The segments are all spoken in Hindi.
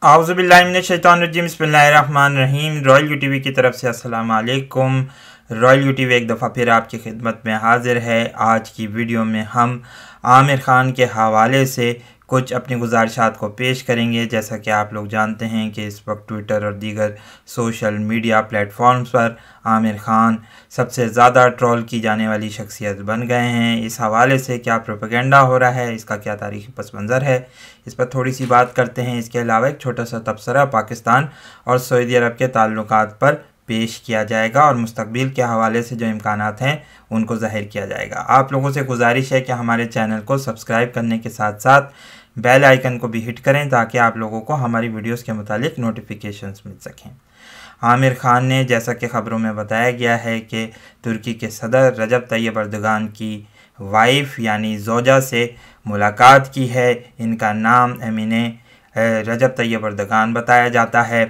आउज़ुबिल्लाहिमिनश्शैतानिर्रजीम बिस्मिल्लाहिर्रहमानिर्रहीम। रॉयल यूटीवी की तरफ से अस्सलाम वालेकुम। रॉयल यूटीवी एक दफ़ा फिर आपकी खिदमत में हाज़िर है। आज की वीडियो में हम आमिर ख़ान के हवाले से कुछ अपनी गुजारिशात को पेश करेंगे। जैसा कि आप लोग जानते हैं कि इस वक्त ट्विटर और दीगर सोशल मीडिया प्लेटफॉर्म्स पर आमिर ख़ान सबसे ज़्यादा ट्रोल की जाने वाली शख्सियत बन गए हैं। इस हवाले से क्या प्रोपेगेंडा हो रहा है, इसका क्या तारीख़ी पस मंज़र है, इस पर थोड़ी सी बात करते हैं। इसके अलावा एक छोटा सा तबसरा पाकिस्तान और सऊदी अरब के ताल्लुकात पर पेश किया जाएगा और मुस्तकबिल के हवाले से जो इम्कानात हैं उनको ज़ाहिर किया जाएगा। आप लोगों से गुजारिश है कि हमारे चैनल को सब्सक्राइब करने के साथ साथ बेल आइकन को भी हिट करें ताकि आप लोगों को हमारी वीडियोस के मुतालिक नोटिफिकेशंस मिल सकें। आमिर ख़ान ने, जैसा कि ख़बरों में बताया गया है, कि तुर्की के सदर रजब तैयब अर्दोगान की वाइफ यानी ज़ौजा से मुलाकात की है। इनका नाम एमिने रजब तैयब अर्दोगान बताया जाता है।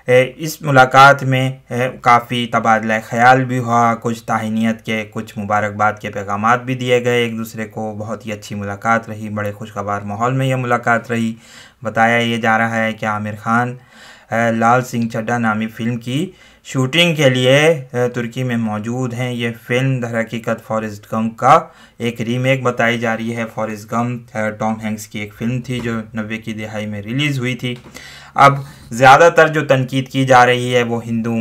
इस मुलाकात में काफ़ी तबादला ख़याल भी हुआ, कुछ ताहनीत के, कुछ मुबारकबाद के पैगामात भी दिए गए एक दूसरे को। बहुत ही अच्छी मुलाकात रही, बड़े खुशगवार माहौल में यह मुलाकात रही। बताया ये जा रहा है कि आमिर ख़ान लाल सिंह चड्ढा नामी फ़िल्म की शूटिंग के लिए तुर्की में मौजूद हैं। ये फ़िल्म दर हकीकत फॉरेस्ट गंप का एक रीमेक बताई जा रही है। फॉरेस्ट गंप टॉम हैंक्स की एक फ़िल्म थी जो 90 की दिहाई में रिलीज़ हुई थी। अब ज़्यादातर जो तनकीद की जा रही है वो हिंदू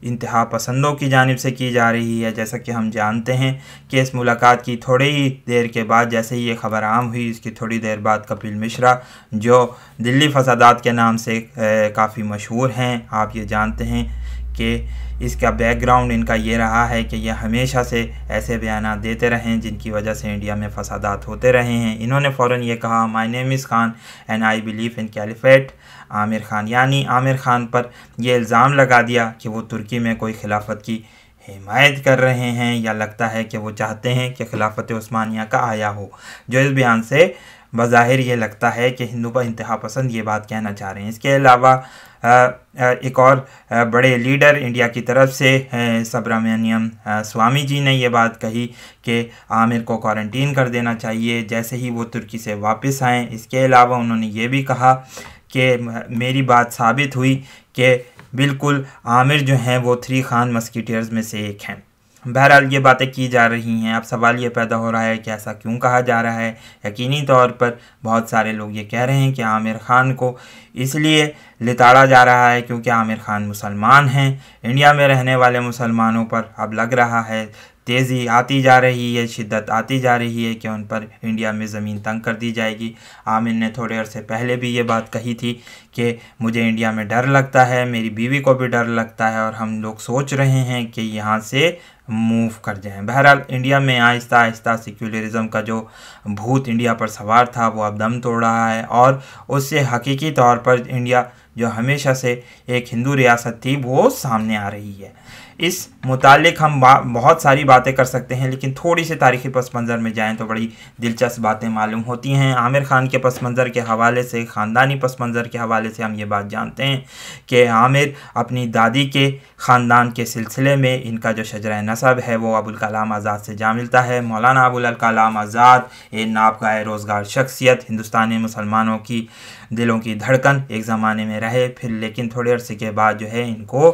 इंतहा पसंदों की जानिब से की जा रही है। जैसा कि हम जानते हैं कि इस मुलाकात की थोड़ी ही देर के बाद, जैसे ही ये ख़बर आम हुई, इसकी थोड़ी देर बाद कपिल मिश्रा, जो दिल्ली फसादात के नाम से काफ़ी मशहूर हैं, आप ये जानते हैं कि इसका बैकग्राउंड इनका ये रहा है कि यह हमेशा से ऐसे बयान देते रहे हैं जिनकी वजह से इंडिया में फसादात होते रहे हैं। इन्होंने फ़ौरन ये कहा, my name is Khan and I believe in caliphate Aamir Khan, यानी आमिर ख़ान पर यह इल्ज़ाम लगा दिया कि वो तुर्की में कोई खिलाफत की हिमायत कर रहे हैं, या लगता है कि वो चाहते हैं कि खिलाफत उस्मानिया का आया हो। जो इस बयान से बज़ाहिर ये लगता है कि हिंदू पर इंतहा पसंद ये बात कहना चाह रहे हैं। इसके अलावा एक और बड़े लीडर इंडिया की तरफ से सुब्रमण्यम स्वामी जी ने ये बात कही कि आमिर को क्वारंटीन कर देना चाहिए जैसे ही वो तुर्की से वापस आएँ। इसके अलावा उन्होंने ये भी कहा कि मेरी बात साबित हुई कि बिल्कुल आमिर जो हैं वो 3 खान मस्कीटियर्स में से एक हैं। बहरहाल ये बातें की जा रही हैं। अब सवाल ये पैदा हो रहा है कि ऐसा क्यों कहा जा रहा है। यकीनी तौर पर बहुत सारे लोग ये कह रहे हैं कि आमिर ख़ान को इसलिए लिताड़ा जा रहा है क्योंकि आमिर ख़ान मुसलमान हैं। इंडिया में रहने वाले मुसलमानों पर अब लग रहा है तेज़ी आती जा रही है, शिद्दत आती जा रही है कि उन पर इंडिया में ज़मीन तंग कर दी जाएगी। आमिर ने थोड़े अरसे पहले भी ये बात कही थी कि मुझे इंडिया में डर लगता है, मेरी बीवी को भी डर लगता है और हम लोग सोच रहे हैं कि यहाँ से मूव कर जाएं। बहरहाल इंडिया में आहिस्ता आहिस्ता सेक्युलरिज़म का जो भूत इंडिया पर सवार था वो अब दम तोड़ रहा है और उससे हकीकी तौर पर इंडिया जो हमेशा से एक हिंदू रियासत थी वो सामने आ रही है। इस मुतालिक हम बहुत सारी बातें कर सकते हैं, लेकिन थोड़ी सी तारीख़ी पस मंज़र में जाएँ तो बड़ी दिलचस्प बातें मालूम होती हैं। आमिर ख़ान के पस मंज़र के हवाले से, ख़ानदानी पस मंज़र के हवाले से हम ये बात जानते हैं कि आमिर अपनी दादी के ख़ानदान के सिलसिले में इनका जो शजरा नसब है वो अबुल कलाम आज़ाद से जा मिलता है। मौलाना अबुल कलाम आज़ाद एक नाबगाह रोज़गार शख्सियत, हिंदुस्तानी मुसलमानों की दिलों की धड़कन एक ज़माने में रहे, फिर लेकिन थोड़े अरसे के बाद जो है इनको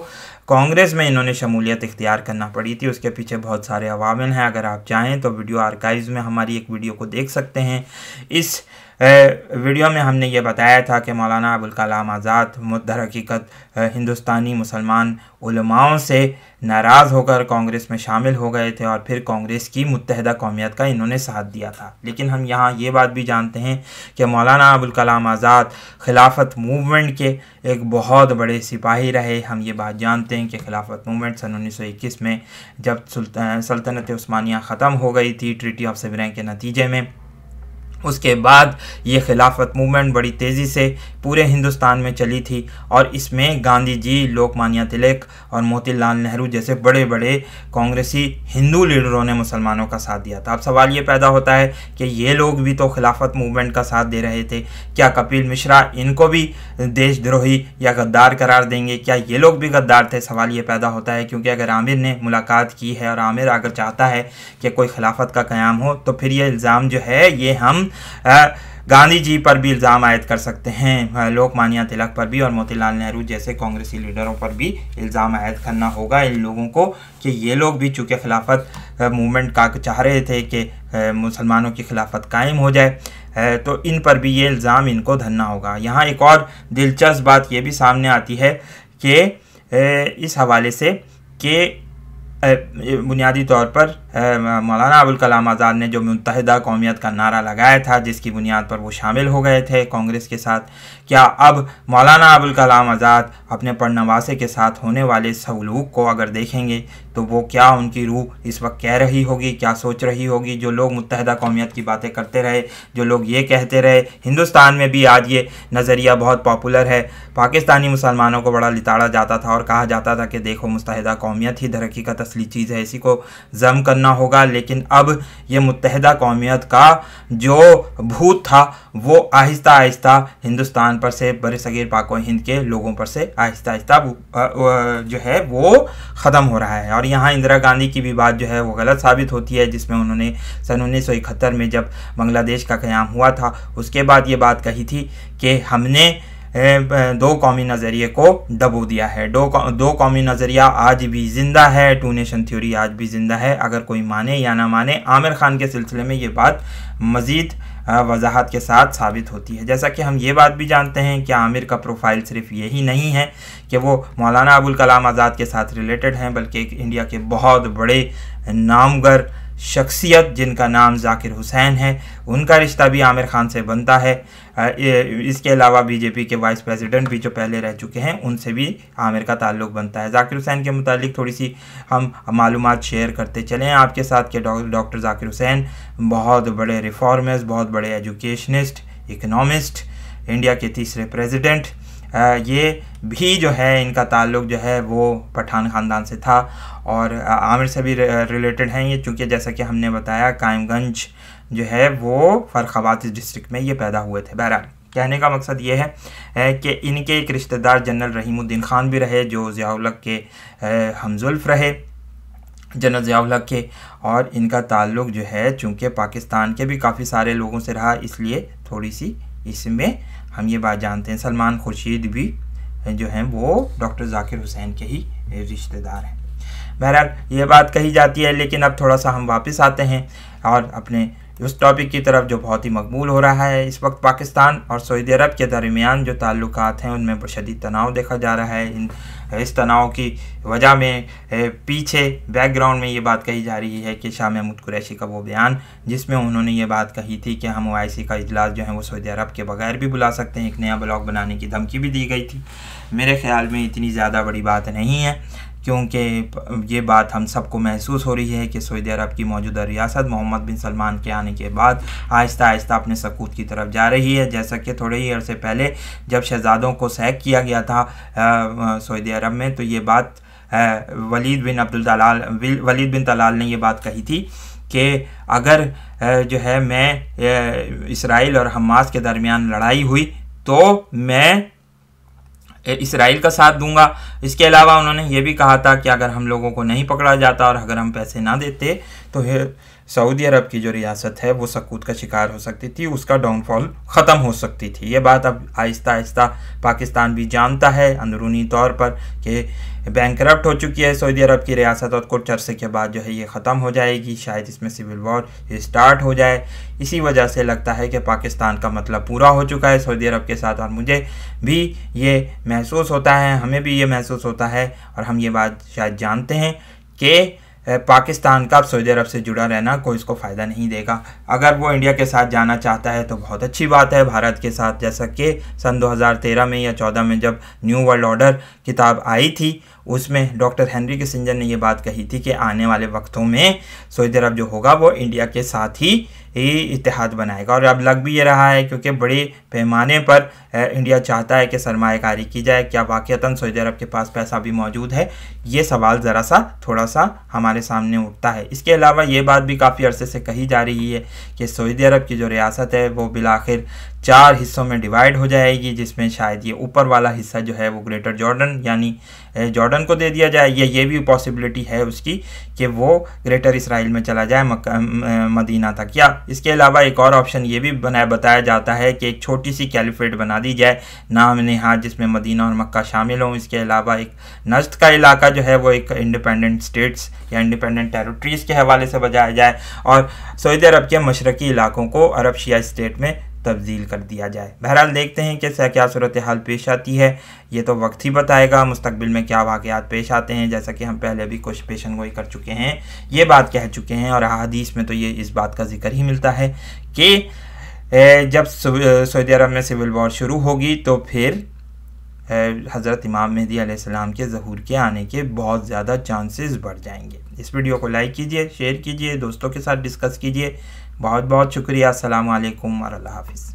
कांग्रेस में इन्होंने शमूलियत इख्तियार करना पड़ी थी। उसके पीछे बहुत सारे अवामिल हैं। अगर आप चाहें तो वीडियो आर्काइव्स में हमारी एक वीडियो को देख सकते हैं। इस वीडियो में हमने ये बताया था कि मौलाना अबुल कलाम आज़ाद दर हकीकत हिंदुस्तानी मुसलमान उलमाओं से नाराज़ होकर कांग्रेस में शामिल हो गए थे और फिर कांग्रेस की मुत्तहिदा कौमियत का इन्होंने साथ दिया था। लेकिन हम यहाँ ये बात भी जानते हैं कि मौलाना अबुल कलाम आज़ाद खिलाफत मूवमेंट के एक बहुत बड़े सिपाही रहे। हम ये बात जानते हैं कि खिलाफत मूवमेंट सन 1921 में जब सल्तनत उस्मानिया ख़त्म हो गई थी ट्रीटी ऑफ सेवरेन के नतीजे में, उसके बाद ये खिलाफत मूवमेंट बड़ी तेज़ी से पूरे हिंदुस्तान में चली थी और इसमें गांधी जी, लोकमान्य तिलक और मोतीलाल नेहरू जैसे बड़े बड़े कांग्रेसी हिंदू लीडरों ने मुसलमानों का साथ दिया था। अब सवाल ये पैदा होता है कि ये लोग भी तो खिलाफत मूवमेंट का साथ दे रहे थे, क्या कपिल मिश्रा इनको भी देशद्रोही या गद्दार करार देंगे? क्या ये लोग भी गद्दार थे? सवाल ये पैदा होता है क्योंकि अगर आमिर ने मुलाकात की है और आमिर अगर चाहता है कि कोई खिलाफत का क़याम हो तो फिर ये इल्ज़ाम जो है ये हम गांधी जी पर भी इल्ज़ाम आयद कर सकते हैं, लोकमान्य तिलक पर भी और मोतीलाल नेहरू जैसे कांग्रेसी लीडरों पर भी इल्ज़ाम आयद करना होगा इन लोगों को कि ये लोग भी चूँकि खिलाफत मूवमेंट का चाह रहे थे कि मुसलमानों की खिलाफत कायम हो जाए, तो इन पर भी ये इल्ज़ाम इनको धरना होगा। यहाँ एक और दिलचस्प बात ये भी सामने आती है कि इस हवाले से कि बुनियादी तौर पर मौलाना अबुल कलाम आज़ाद ने जो मुत्तहिदा कौमियत का नारा लगाया था, जिसकी बुनियाद पर वो शामिल हो गए थे कांग्रेस के साथ, क्या अब मौलाना अबुल कलाम आज़ाद अपने पड़नवासे के साथ होने वाले सलूक को अगर देखेंगे तो वो क्या उनकी रूह इस वक्त कह रही होगी, क्या सोच रही होगी? जो लोग मुत्तहिदा कौमियत की बातें करते रहे, जो लोग ये कहते रहे, हिंदुस्तान में भी आज ये नज़रिया बहुत पॉपुलर है, पाकिस्तानी मुसलमानों को बड़ा लिताड़ा जाता था और कहा जाता था कि देखो मुत्तहिदा कौमियत ही दर हकीकत असली चीज़ है, इसी को जम करना होगा। लेकिन अब ये मुत्तहिदा कौमियत का जो भूत था वो आहिस्ता आहिस्ता हिंदुस्तान पर से, बरसगीर पाक व हिंद के लोगों पर से आहिस्ता आहिस्ता जो है वो ख़त्म हो रहा है। और यहाँ इंदिरा गांधी की भी बात जो है वो गलत साबित होती है, जिसमें उन्होंने सन 1971 में जब बांग्लादेश का क़याम हुआ था उसके बाद ये बात कही थी कि हमने दो कौमी नज़रिए को दबो दिया है। दो कौमी नज़रिया आज भी ज़िंदा है, टू नेशन थ्योरी आज भी ज़िंदा है, अगर कोई माने या ना माने। आमिर खान के सिलसिले में ये बात मज़ीद वजाहत के साथ साबित होती है। जैसा कि हम ये बात भी जानते हैं कि आमिर का प्रोफाइल सिर्फ यही नहीं है कि वो मौलाना अबुल कलाम आज़ाद के साथ रिलेटेड हैं, बल्कि एक इंडिया के बहुत बड़े नामवर शख्सियत जिनका नाम जाकिर हुसैन है, उनका रिश्ता भी आमिर खान से बनता है। इसके अलावा बीजेपी के वाइस प्रेसिडेंट भी जो पहले रह चुके हैं उनसे भी आमिर का ताल्लुक़ बनता है। जाकिर हुसैन के मुतालिक थोड़ी सी हम मालूमात शेयर करते चलें आपके साथ कि डॉक्टर जाकिर हुसैन बहुत बड़े रिफॉर्मर्स, बहुत बड़े एजुकेशनिस्ट, इकनॉमिस्ट, इंडिया के तीसरे प्रेसिडेंट, ये भी जो है इनका ताल्लुक़ जो है वो पठान ख़ानदान से था और आमिर से भी रिलेटेड हैं ये, चूँकि जैसा कि हमने बताया कायमगंज जो है वो फ़र्रुखाबाद डिस्ट्रिक्ट में ये पैदा हुए थे। बहरहाल कहने का मकसद ये है कि इनके एक रिश्तेदार जनरल रहीमुद्दीन ख़ान भी रहे जो ज़िया-उल हक़ के हमज़ुल्फ़ रहे, जनरल ज़िया-उल हक़ के, और इनका ताल्लुक़ जो है चूँकि पाकिस्तान के भी काफ़ी सारे लोगों से रहा, इसलिए थोड़ी सी इसमें हम ये बात जानते हैं। सलमान खुर्शीद भी जो हैं वो डॉक्टर जाकिर हुसैन के ही रिश्तेदार हैं। बहरहाल ये बात कही जाती है, लेकिन अब थोड़ा सा हम वापस आते हैं और अपने उस टॉपिक की तरफ जो बहुत ही मकबूल हो रहा है इस वक्त। पाकिस्तान और सऊदी अरब के दरमियान जो ताल्लुकात हैं उनमें शदीद तनाव देखा जा रहा है। इस तनाव की वजह में पीछे बैकग्राउंड में ये बात कही जा रही है कि शाह महमूद कुरैशी का वो बयान जिसमें उन्होंने ये बात कही थी कि हम OIC का इजलास जो है वो सऊदी अरब के बगैर भी बुला सकते हैं, एक नया ब्लॉक बनाने की धमकी भी दी गई थी। मेरे ख़्याल में इतनी ज़्यादा बड़ी बात नहीं है, क्योंकि ये बात हम सबको महसूस हो रही है कि सऊदी अरब की मौजूदा रियासत मोहम्मद बिन सलमान के आने के बाद आहिस्ता आहिस्ता अपने सकूत की तरफ जा रही है। जैसा कि थोड़े ही अरसे पहले जब शहज़ादों को सैक किया गया था सऊदी अरब में, तो ये बात वलीद बिन तलाल ने ये बात कही थी कि अगर जो है मैं इसराइल और हमास के दरमियान लड़ाई हुई तो मैं इसराइल का साथ दूंगा। इसके अलावा उन्होंने ये भी कहा था कि अगर हम लोगों को नहीं पकड़ा जाता और अगर हम पैसे ना देते तो सऊदी अरब की जो रियासत है वो सकूत का शिकार हो सकती थी, उसका डाउनफॉल ख़त्म हो सकती थी। ये बात अब आहिस्ता आहिस्ता पाकिस्तान भी जानता है अंदरूनी तौर पर कि बैंकरप्ट हो चुकी है सऊदी अरब की रियासत और कुछ अरसे के बाद जो है ये ख़त्म हो जाएगी, शायद इसमें सिविल वॉर स्टार्ट हो जाए। इसी वजह से लगता है कि पाकिस्तान का मतलब पूरा हो चुका है सऊदी अरब के साथ, और मुझे भी ये महसूस होता है, हमें भी ये महसूस होता है और हम ये बात शायद जानते हैं कि पाकिस्तान का सऊदी अरब से जुड़ा रहना कोई इसको फ़ायदा नहीं देगा। अगर वो इंडिया के साथ जाना चाहता है तो बहुत अच्छी बात है भारत के साथ, जैसा कि सन 2013 में या 14 में जब न्यू वर्ल्ड ऑर्डर किताब आई थी उसमें डॉक्टर हेनरी किसिंजर ने ये बात कही थी कि आने वाले वक्तों में सऊदी अरब जो होगा वो इंडिया के साथ ही इत्तेहाद बनाएगा, और अब लग भी ये रहा है क्योंकि बड़े पैमाने पर इंडिया चाहता है कि सरमायाकारी की जाए, क्या वाक़ईतन सऊदी अरब के पास पैसा भी मौजूद है? ये सवाल ज़रा सा थोड़ा सा हमारे सामने उठता है। इसके अलावा ये बात भी काफ़ी अरसे से कही जा रही है कि सऊदी अरब की जो रियासत है वो बिलाखिर 4 हिस्सों में डिवाइड हो जाएगी, जिसमें शायद ये ऊपर वाला हिस्सा जो है वो ग्रेटर जॉर्डन यानी जॉर्डन को दे दिया जाए, या ये भी पॉसिबिलिटी है उसकी कि वो ग्रेटर इसराइल में चला जाए मदीना तक। या इसके अलावा एक और ऑप्शन ये भी बताया जाता है कि एक छोटी सी कैलिफेट बना दी जाए नाम नेहाद, जिसमें मदीना और मक्का शामिल हों। इसके अलावा एक नज्द का इलाका जो है वो एक इंडिपेंडेंट स्टेट्स या इंडिपेंडेंट टेरिटरीज़ के हवाले से बजाया जाए और सऊदी अरब के मशरकी इलाकों को अरब शिया स्टेट में तब्दील कर दिया जाए। बहरहाल देखते हैं कि क्या सूरत हाल पेश आती है, ये तो वक्त ही बताएगा मुस्तकबिल में क्या वाक़यात पेश आते हैं। जैसा कि हम पहले भी कुछ पेशन गोई कर चुके हैं, ये बात कह चुके हैं, और अहादीस में तो ये इस बात का जिक्र ही मिलता है कि जब सऊदी अरब में सिविल वॉर शुरू होगी तो फिर हज़रत इमाम मेहदी अलैहिस्सलाम के ज़हूर के आने के बहुत ज़्यादा चांसेस बढ़ जाएंगे। इस वीडियो को लाइक कीजिए, शेयर कीजिए, दोस्तों के साथ डिस्कस कीजिए। बहुत बहुत शुक्रिया। अस्सलामु अलैकुम व अल्लाह हाफ़िज़।